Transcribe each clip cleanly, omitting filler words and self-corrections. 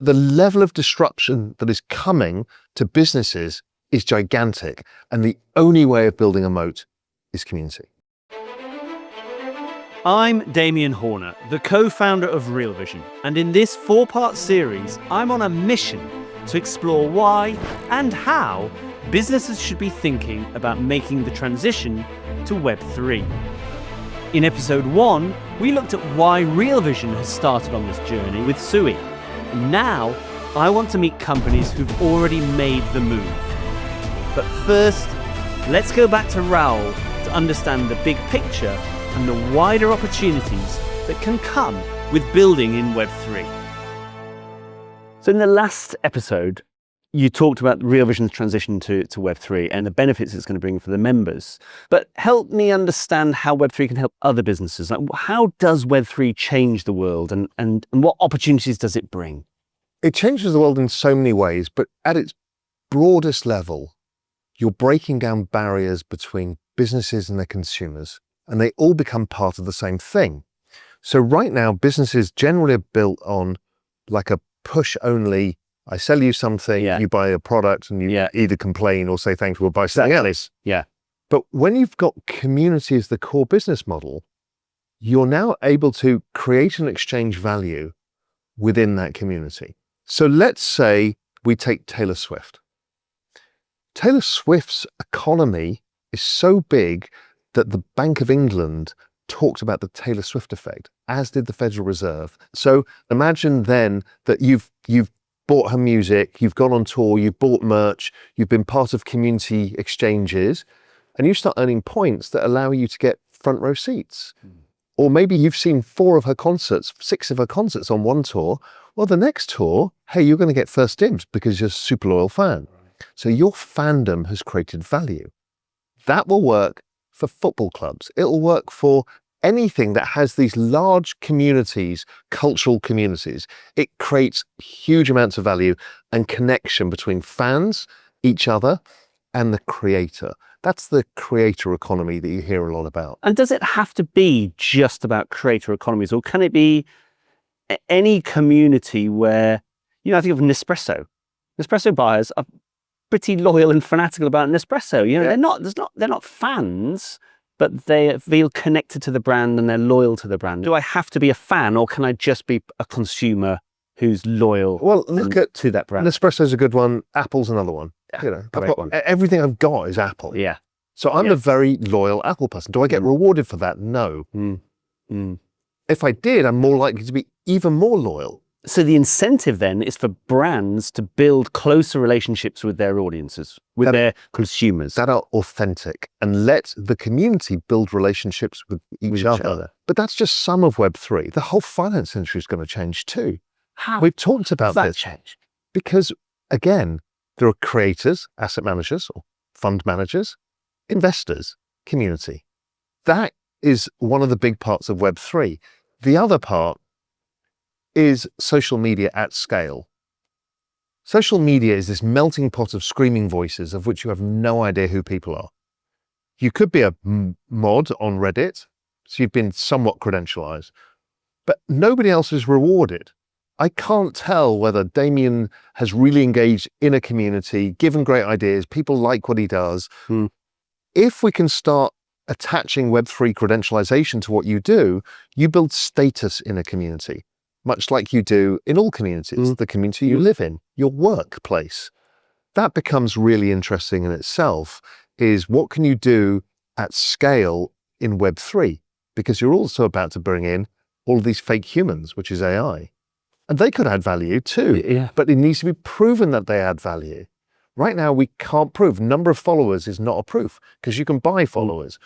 The level of disruption that is coming to businesses is gigantic, and the only way of building a moat is community. I'm Damian Horner, the co-founder of Real Vision, and in this 4-part series, I'm on a mission to explore why and how businesses should be thinking about making the transition to Web3. In episode 1, we looked at why Real Vision has started on this journey with Sui. Now, I want to meet companies who've already made the move. But first, let's go back to Raoul to understand the big picture and the wider opportunities that can come with building in Web3. So in the last episode, you talked about Real Vision's transition to Web3 and the benefits it's going to bring for the members. But help me understand how Web3 can help other businesses. Like, how does Web3 change the world and what opportunities does it bring? It changes the world in so many ways, but at its broadest level, you're breaking down barriers between businesses and their consumers, and they all become part of the same thing. So right now, businesses generally are built on like a push-only, I sell you something, you buy a product, and you either complain or say thanks, we'll buy something else. Yeah. But when you've got community as the core business model, you're now able to create and exchange value within that community. So let's say we take Taylor Swift. Taylor Swift's economy is so big that the Bank of England talked about the Taylor Swift effect, as did the Federal Reserve. So imagine then that you've bought her music, you've gone on tour, you've bought merch, you've been part of community exchanges, and you start earning points that allow you to get front row seats. Or maybe you've seen 4 of her concerts, 6 of her concerts on one tour. Well, the next tour, hey, you're going to get first dibs because you're a super loyal fan. So your fandom has created value. That will work for football clubs. It'll work for anything that has these large communities, cultural communities. It creates huge amounts of value and connection between fans, each other, and the creator. That's the creator economy that you hear a lot about. And does it have to be just about creator economies, or can it be any community where, I think of Nespresso. Nespresso buyers are pretty loyal and fanatical about Nespresso. They're not fans, but they feel connected to the brand and they're loyal to the brand. Do I have to be a fan, or can I just be a consumer who's loyal to that brand? Nespresso's a good one. Apple's another one. Everything I've got is Apple. Yeah. So I'm a very loyal Apple person. Do I get rewarded for that? No. If I did, I'm more likely to be even more loyal. So the incentive then is for brands to build closer relationships with their audiences, with their consumers. That are authentic, and let the community build relationships with each other. But that's just some of Web3. The whole finance industry is going to change too. How? We've talked about Does that this. change? Because again, there are creators, asset managers or fund managers, investors, community. That is one of the big parts of Web3. The other part is social media at scale. Social media is this melting pot of screaming voices of which you have no idea who people are. You could be a mod on Reddit, so you've been somewhat credentialized, but nobody else is rewarded. I can't tell whether Damian has really engaged in a community, given great ideas, people like what he does. If we can start attaching Web3 credentialization to what you do, you build status in a community, much like you do in all communities, the community you live in, your workplace. That becomes really interesting in itself, is what can you do at scale in Web3? Because you're also about to bring in all of these fake humans, which is AI. And they could add value too, but it needs to be proven that they add value. Right now, we can't prove. Number of followers is not a proof, because you can buy followers.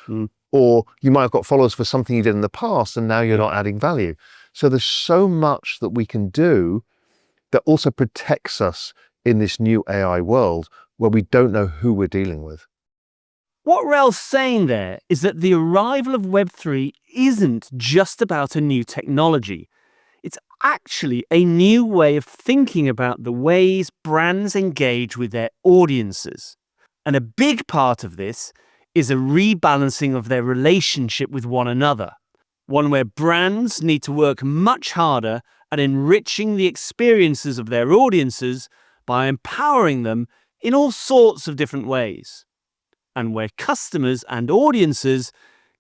Or you might have got followers for something you did in the past, and now you're not adding value. So there's so much that we can do that also protects us in this new AI world where we don't know who we're dealing with. What Raoul's saying there is that the arrival of Web3 isn't just about a new technology. It's actually a new way of thinking about the ways brands engage with their audiences. And a big part of this is a rebalancing of their relationship with one another, one where brands need to work much harder at enriching the experiences of their audiences by empowering them in all sorts of different ways, and where customers and audiences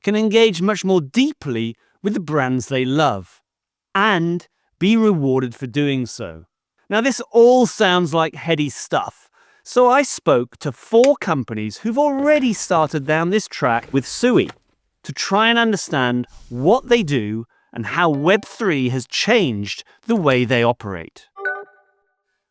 can engage much more deeply with the brands they love and be rewarded for doing so. Now, this all sounds like heady stuff, so I spoke to 4 companies who've already started down this track with Sui to try and understand what they do and how Web3 has changed the way they operate.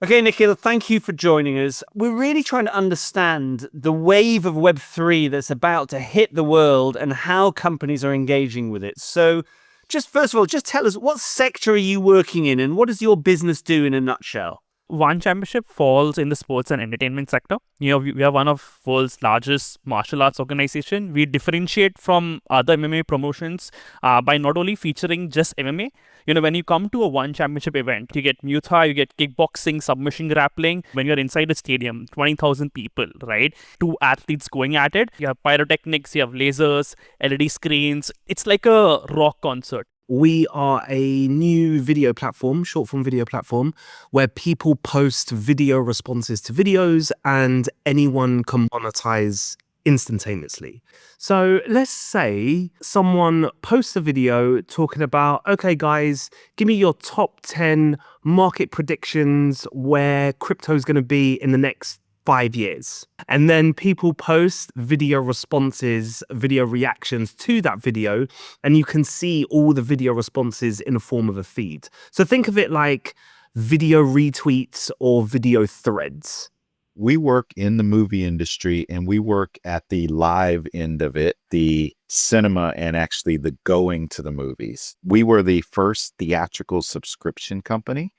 Okay, Nikhil, thank you for joining us. We're really trying to understand the wave of Web3 that's about to hit the world and how companies are engaging with it. So just first of all, just tell us, what sector are you working in and what does your business do in a nutshell? One Championship falls in the sports and entertainment sector. We are one of world's largest martial arts organization. We differentiate from other MMA promotions by not only featuring just MMA. When you come to a One Championship event, you get Muay Thai, you get kickboxing, submission grappling. When you're inside a stadium, 20,000 people, right? 2 athletes going at it. You have pyrotechnics, you have lasers, LED screens. It's like a rock concert. We are a new video platform, short form video platform, where people post video responses to videos and anyone can monetize instantaneously. So let's say someone posts a video talking about, okay, guys, give me your top 10 market predictions where crypto is going to be in the next 5 years. And then people post video responses, video reactions to that video, and you can see all the video responses in the form of a feed. So think of it like video retweets or video threads. We work in the movie industry and we work at the live end of it, the cinema and actually the going to the movies. We were the first theatrical subscription company.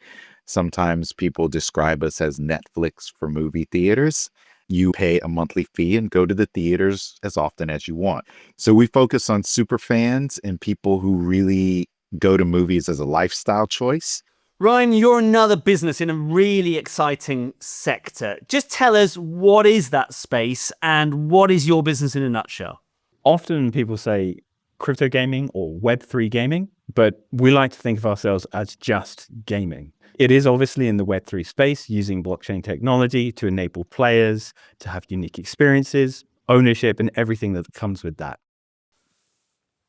Sometimes people describe us as Netflix for movie theaters. You pay a monthly fee and go to the theaters as often as you want. So we focus on super fans and people who really go to movies as a lifestyle choice. Ryan, you're another business in a really exciting sector. Just tell us, what is that space and what is your business in a nutshell? Often people say crypto gaming or Web3 gaming, but we like to think of ourselves as just gaming. It is obviously in the Web3 space, using blockchain technology to enable players to have unique experiences, ownership, and everything that comes with that.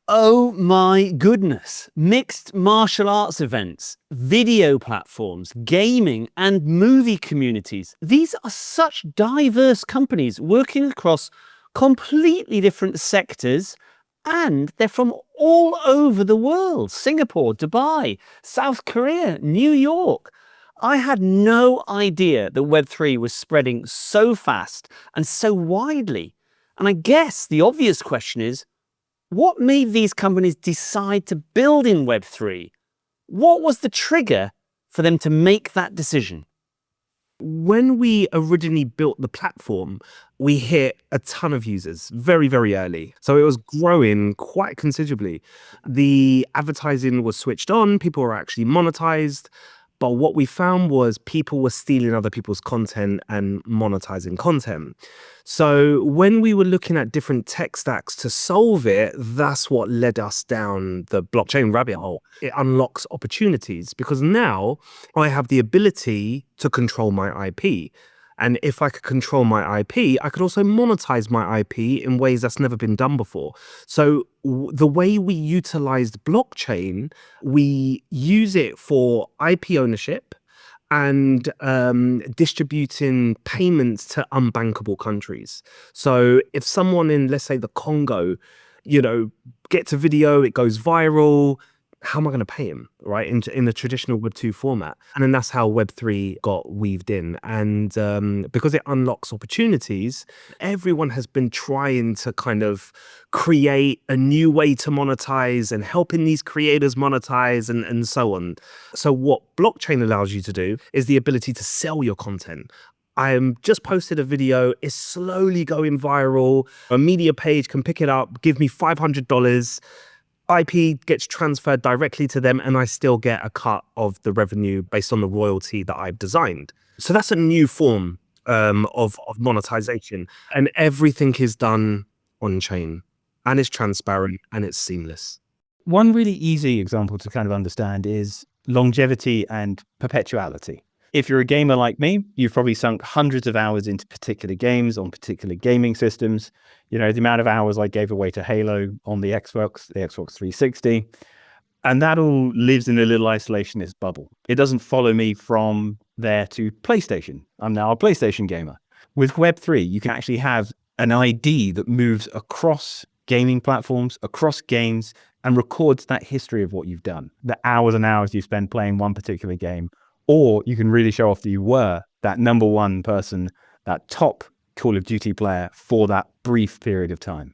Oh my goodness. Mixed martial arts events, video platforms, gaming, and movie communities. These are such diverse companies working across completely different sectors, and they're from all over the world. Singapore, Dubai, South Korea, New York. I had no idea that Web3 was spreading so fast and so widely. And I guess the obvious question is, what made these companies decide to build in Web3? What was the trigger for them to make that decision? When we originally built the platform, we hit a ton of users very, very early. So it was growing quite considerably. The advertising was switched on, people were actually monetized. But what we found was people were stealing other people's content and monetizing content. So when we were looking at different tech stacks to solve it, that's what led us down the blockchain rabbit hole. It unlocks opportunities because now I have the ability to control my IP. And if I could control my IP, I could also monetize my IP in ways that's never been done before. So the way we utilized blockchain, we use it for IP ownership and distributing payments to unbankable countries. So if someone in, let's say, the Congo, gets a video, it goes viral, how am I going to pay him, right, in the traditional Web2 format? And then that's how Web3 got weaved in. And because it unlocks opportunities, everyone has been trying to kind of create a new way to monetize and helping these creators monetize and so on. So what blockchain allows you to do is the ability to sell your content. I just posted a video, it's slowly going viral. A media page can pick it up, give me $500. IP gets transferred directly to them and I still get a cut of the revenue based on the royalty that I've designed. So that's a new form of monetization, and everything is done on chain and it's transparent and it's seamless. One really easy example to kind of understand is longevity and perpetuality. If you're a gamer like me, you've probably sunk hundreds of hours into particular games on particular gaming systems. You know, the amount of hours I gave away to Halo on the Xbox 360, and that all lives in a little isolationist bubble. It doesn't follow me from there to PlayStation. I'm now a PlayStation gamer. With Web3, you can actually have an ID that moves across gaming platforms, across games, and records that history of what you've done, the hours and hours you spend playing one particular game. Or you can really show off that you were that number one person, that top Call of Duty player for that brief period of time.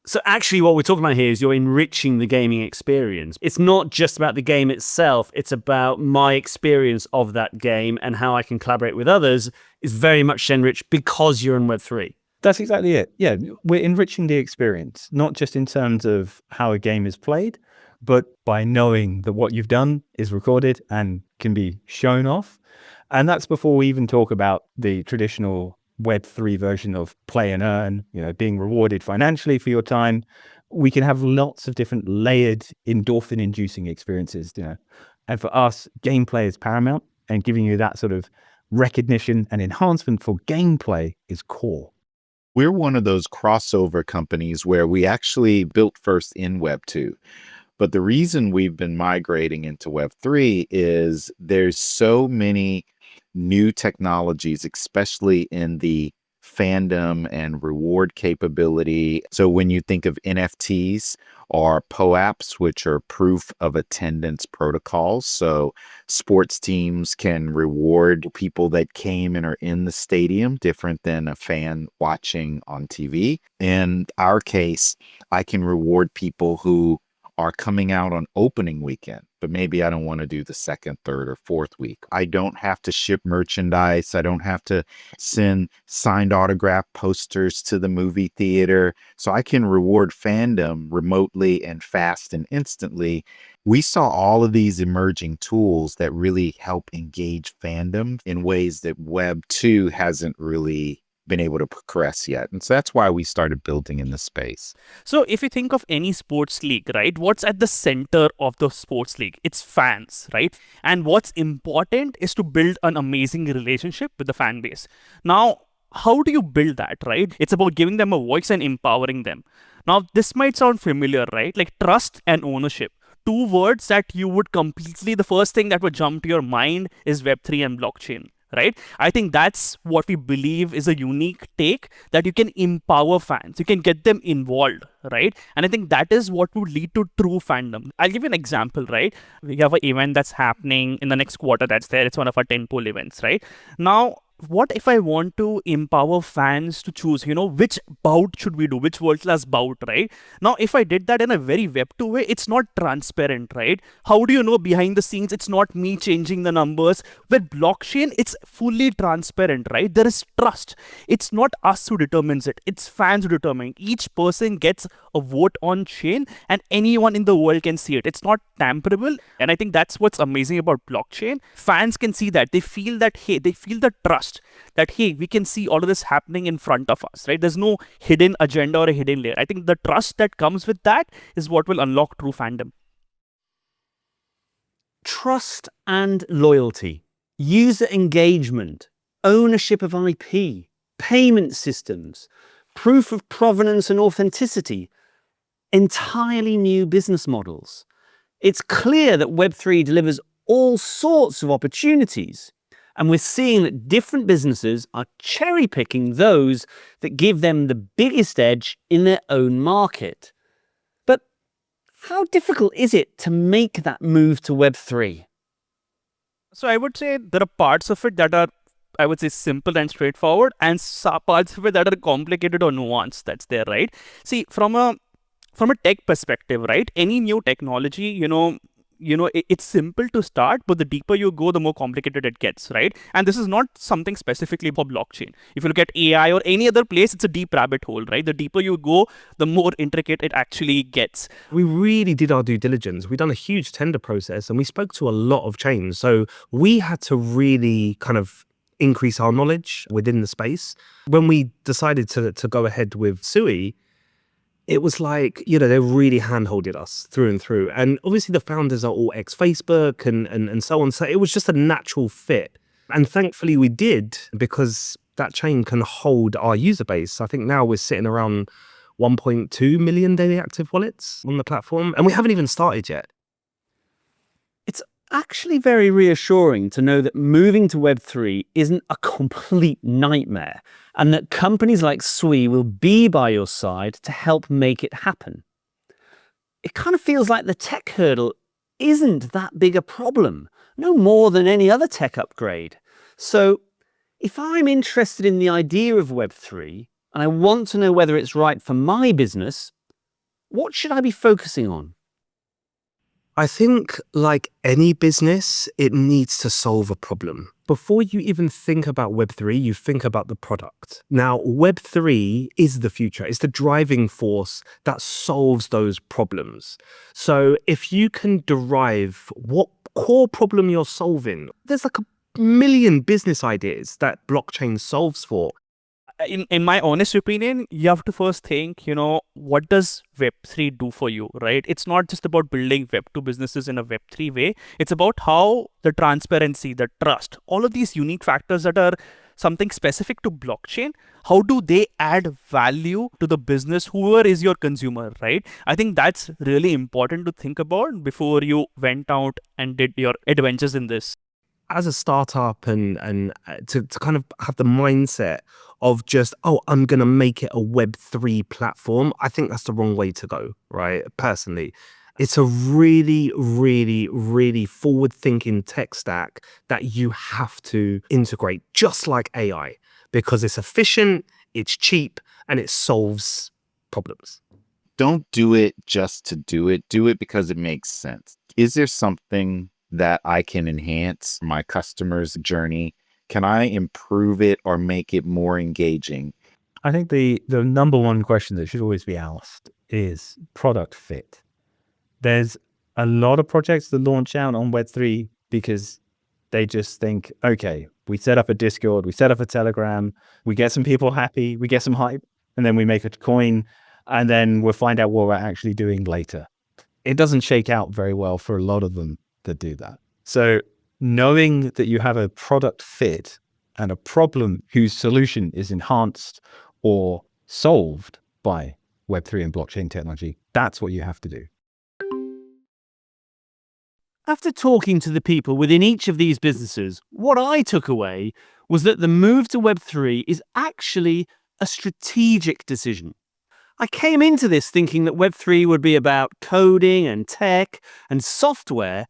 So actually what we're talking about here is you're enriching the gaming experience. It's not just about the game itself. It's about my experience of that game and how I can collaborate with others is very much enriched because you're in Web3. That's exactly it. Yeah, we're enriching the experience, not just in terms of how a game is played, but by knowing that what you've done is recorded and can be shown off. And that's before we even talk about the traditional Web3 version of play and earn, you know, being rewarded financially for your time. We can have lots of different layered endorphin-inducing experiences, you know. And for us, gameplay is paramount, and giving you that sort of recognition and enhancement for gameplay is core. We're one of those crossover companies where we actually built first in Web 2. But the reason we've been migrating into Web 3 is there's so many new technologies, especially in the fandom and reward capability. So when you think of NFTs or POAPs, which are proof of attendance protocols, so sports teams can reward people that came and are in the stadium, different than a fan watching on TV. In our case, I can reward people who are coming out on opening weekend, but maybe I don't want to do the second, third, or fourth week. I don't have to ship merchandise. I don't have to send signed autograph posters to the movie theater. So I can reward fandom remotely and fast and instantly. We saw all of these emerging tools that really help engage fandom in ways that Web 2 hasn't really been able to progress yet. And so that's why we started building in this space. So if you think of any sports league, right, what's at the center of the sports league? It's fans, right? And what's important is to build an amazing relationship with the fan base. Now, how do you build that, right? It's about giving them a voice and empowering them. Now, this might sound familiar, right? Like trust and ownership. Two words that you would completely, the first thing that would jump to your mind is Web3 and blockchain. Right? I think that's what we believe is a unique take, that you can empower fans, you can get them involved, right? And I think that is what would lead to true fandom. I'll give you an example, right? We have an event that's happening in the next quarter that's there. It's one of our tentpole events, right? Now, what if I want to empower fans to choose, which bout should we do, which world-class bout, right? Now, if I did that in a very Web2 way, it's not transparent, right? How do you know behind the scenes? It's not me changing the numbers. With blockchain, it's fully transparent, right? There is trust. It's not us who determines it. It's fans who determine. Each person gets a vote on chain and anyone in the world can see it. It's not tamperable. And I think that's what's amazing about blockchain. Fans can see that. They feel that, hey, they feel the trust that, hey, we can see all of this happening in front of us, right? There's no hidden agenda or a hidden layer. I think the trust that comes with that is what will unlock true fandom. Trust and loyalty, user engagement, ownership of IP, payment systems, proof of provenance and authenticity, entirely new business models. It's clear that Web3 delivers all sorts of opportunities. And we're seeing that different businesses are cherry-picking those that give them the biggest edge in their own market. But how difficult is it to make that move to Web3? So I would say there are parts of it that are, I would say, simple and straightforward, and parts of it that are complicated or nuanced. That's there, right? See, from a tech perspective, right? Any new technology, it's simple to start, but the deeper you go, the more complicated it gets, right? And this is not something specifically for blockchain. If you look at AI or any other place, it's a deep rabbit hole, right? The deeper you go, the more intricate it actually gets. We really did our due diligence. We've done a huge tender process and we spoke to a lot of chains. So we had to really kind of increase our knowledge within the space. When we decided to go ahead with Sui, it was like, they really hand-holded us through and through. And obviously the founders are all ex-Facebook and so on. So it was just a natural fit. And thankfully we did, because that chain can hold our user base. I think now we're sitting around 1.2 million daily active wallets on the platform. And we haven't even started yet. It's actually very reassuring to know that moving to Web3 isn't a complete nightmare, and that companies like Sui will be by your side to help make it happen. It kind of feels like the tech hurdle isn't that big a problem, no more than any other tech upgrade. So if I'm interested in the idea of Web3 and I want to know whether it's right for my business, what should I be focusing on? I think, like any business, it needs to solve a problem. Before you even think about Web3, you think about the product. Now, Web3 is the future. It's the driving force that solves those problems. So if you can derive what core problem you're solving, there's like a million business ideas that blockchain solves for. In my honest opinion, you have to first think, what does Web3 do for you, right? It's not just about building Web2 businesses in a Web3 way. It's about how the transparency, the trust, all of these unique factors that are something specific to blockchain, how do they add value to the business, whoever is your consumer, right? I think that's really important to think about before you went out and did your adventures in this. As a startup and to kind of have the mindset of just, I'm going to make it a Web3 platform, I think that's the wrong way to go, right? Personally, it's a really, really, really forward-thinking tech stack that you have to integrate, just like AI, because it's efficient, it's cheap, and it solves problems. Don't do it just to do it. Do it because it makes sense. Is there something that I can enhance my customer's journey? Can I improve it or make it more engaging? I think the number one question that should always be asked is product fit. There's a lot of projects that launch out on Web3 because they just think, okay, we set up a Discord, we set up a Telegram, we get some people happy, we get some hype, and then we make a coin, and then we'll find out what we're actually doing later. It doesn't shake out very well for a lot of them that do that. So knowing that you have a product fit and a problem whose solution is enhanced or solved by Web3 and blockchain technology, that's what you have to do. After talking to the people within each of these businesses, what I took away was that the move to Web3 is actually a strategic decision. I came into this thinking that Web3 would be about coding and tech and software,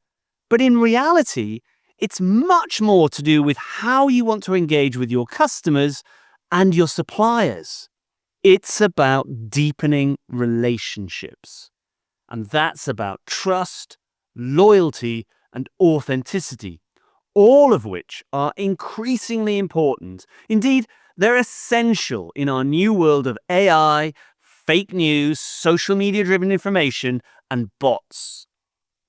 but in reality, it's much more to do with how you want to engage with your customers and your suppliers. It's about deepening relationships. And that's about trust, loyalty, and authenticity, all of which are increasingly important. Indeed, they're essential in our new world of AI, fake news, social media-driven information, and bots.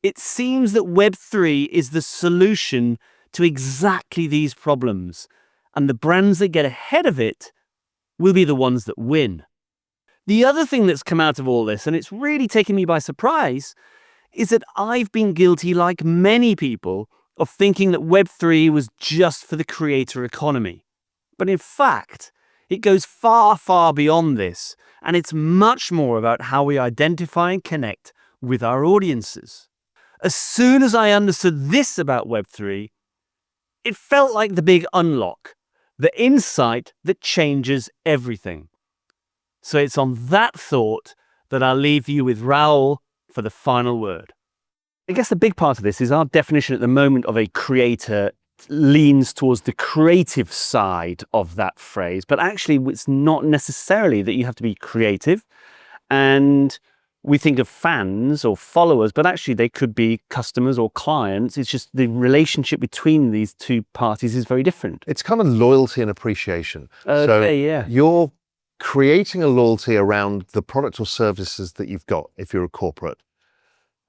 It seems that Web3 is the solution to exactly these problems, and the brands that get ahead of it will be the ones that win. The other thing that's come out of all this, and it's really taken me by surprise, is that I've been guilty, like many people, of thinking that Web3 was just for the creator economy. But in fact, it goes far, far beyond this, and it's much more about how we identify and connect with our audiences. As soon as I understood this about Web3, it felt like the big unlock, the insight that changes everything. So it's on that thought that I'll leave you with Raoul for the final word. I guess a big part of this is our definition at the moment of a creator leans towards the creative side of that phrase, but actually it's not necessarily that you have to be creative. And we think of fans or followers, but actually they could be customers or clients. It's just the relationship between these two parties is very different. It's kind of loyalty and appreciation. Yeah. You're creating a loyalty around the product or services that you've got if you're a corporate.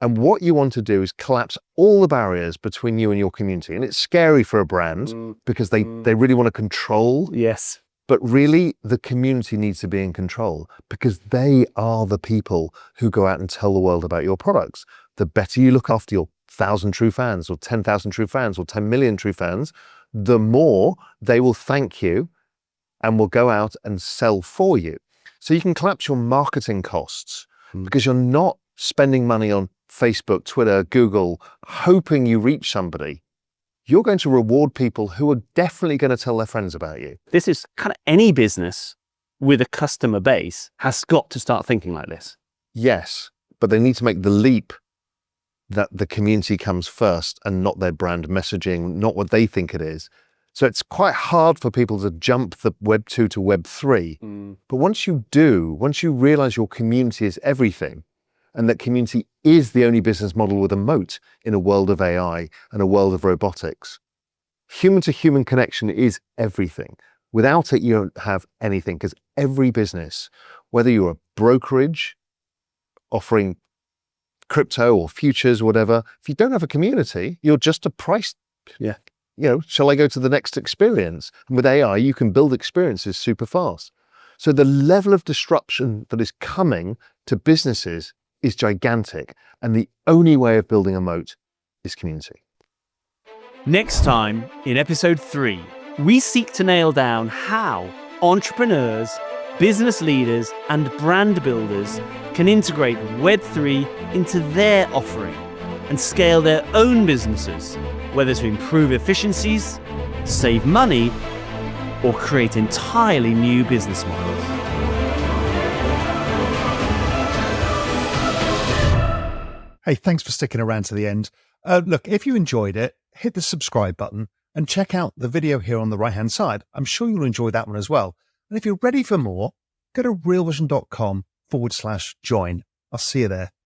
And what you want to do is collapse all the barriers between you and your community. And it's scary for a brand because they really want to control Yes. But really, the community needs to be in control because they are the people who go out and tell the world about your products. The better you look after your 1,000 true fans or 10,000 true fans or 10 million true fans, the more they will thank you and will go out and sell for you. So you can collapse your marketing costs because you're not spending money on Facebook, Twitter, Google, hoping you reach somebody. You're going to reward people who are definitely going to tell their friends about you. This is kind of any business with a customer base has got to start thinking like this. Yes, but they need to make the leap that the community comes first and not their brand messaging, not what they think it is. So it's quite hard for people to jump the Web 2 to Web 3. But once you do, once you realize your community is everything, and that community is the only business model with a moat in a world of AI and a world of robotics, human-to-human connection is everything. Without it, you don't have anything, because every business, whether you're a brokerage offering crypto or futures or whatever, if you don't have a community, you're just a price. Yeah. You know, shall I go to the next experience? And with AI, you can build experiences super fast. So the level of disruption that is coming to businesses is gigantic. And the only way of building a moat is community. Next time, in episode 3, we seek to nail down how entrepreneurs, business leaders, and brand builders can integrate Web3 into their offering and scale their own businesses, whether to improve efficiencies, save money, or create entirely new business models. Hey, thanks for sticking around to the end. Look, if you enjoyed it, hit the subscribe button and check out the video here on the right-hand side. I'm sure you'll enjoy that one as well. And if you're ready for more, go to realvision.com/join. I'll see you there.